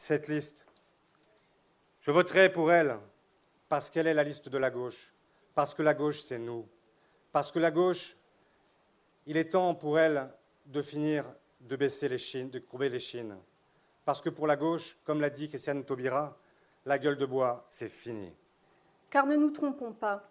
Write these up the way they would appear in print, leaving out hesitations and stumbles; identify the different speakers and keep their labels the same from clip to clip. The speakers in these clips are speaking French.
Speaker 1: cette liste. Je voterai pour elle parce qu'elle est la liste de la gauche, parce que la gauche, c'est nous, parce que la gauche, il est temps pour elle de finir de baisser les chines, de courber les chines, parce que pour la gauche, comme l'a dit Christiane Taubira, la gueule de bois, c'est fini.
Speaker 2: Car ne nous trompons pas,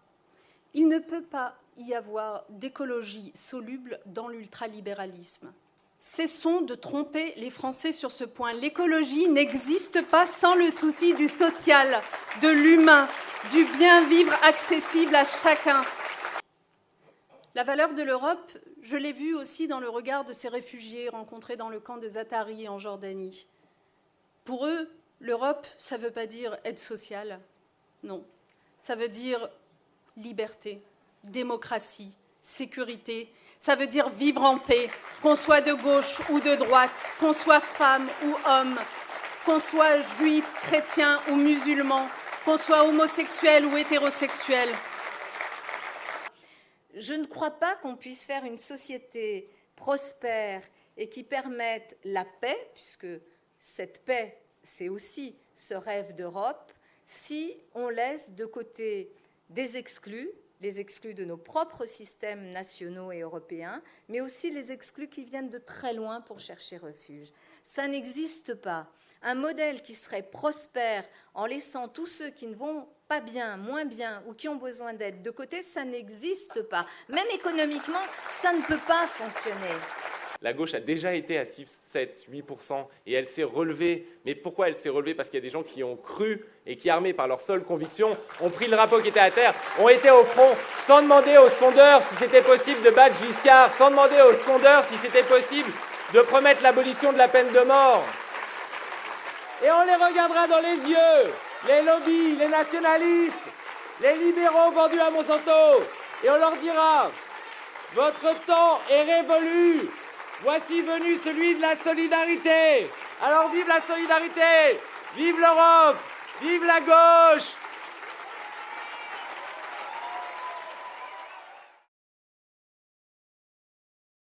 Speaker 2: il ne peut pas y avoir d'écologie soluble dans l'ultralibéralisme. Cessons de tromper les Français sur ce point. L'écologie n'existe pas sans le souci du social, de l'humain, du bien vivre accessible à chacun. La valeur de l'Europe, je l'ai vue aussi dans le regard de ces réfugiés rencontrés dans le camp de Zaatari en Jordanie. Pour eux, l'Europe, ça ne veut pas dire aide sociale, non. Ça veut dire liberté, démocratie, sécurité. Ça veut dire vivre en paix, qu'on soit de gauche ou de droite, qu'on soit femme ou homme, qu'on soit juif, chrétien ou musulman, qu'on soit homosexuel ou hétérosexuel.
Speaker 3: Je ne crois pas qu'on puisse faire une société prospère et qui permette la paix, puisque cette paix, c'est aussi ce rêve d'Europe, si on laisse de côté des exclus, les exclus de nos propres systèmes nationaux et européens, mais aussi les exclus qui viennent de très loin pour chercher refuge. Ça n'existe pas. Un modèle qui serait prospère en laissant tous ceux qui ne vont pas bien, moins bien ou qui ont besoin d'aide de côté, ça n'existe pas. Même économiquement, ça ne peut pas fonctionner.
Speaker 4: La gauche a déjà été à 6, 7, 8% et elle s'est relevée. Mais pourquoi elle s'est relevée? Parce qu'il y a des gens qui ont cru et qui, armés par leur seule conviction, ont pris le drapeau qui était à terre, ont été au front, sans demander aux sondeurs si c'était possible de battre Giscard, sans demander aux sondeurs si c'était possible de promettre l'abolition de la peine de mort. Et on les regardera dans les yeux, les lobbies, les nationalistes, les libéraux vendus à Monsanto, et on leur dira « Votre temps est révolu, voici venu celui de la solidarité. Alors vive la solidarité, vive l'Europe, vive la gauche !»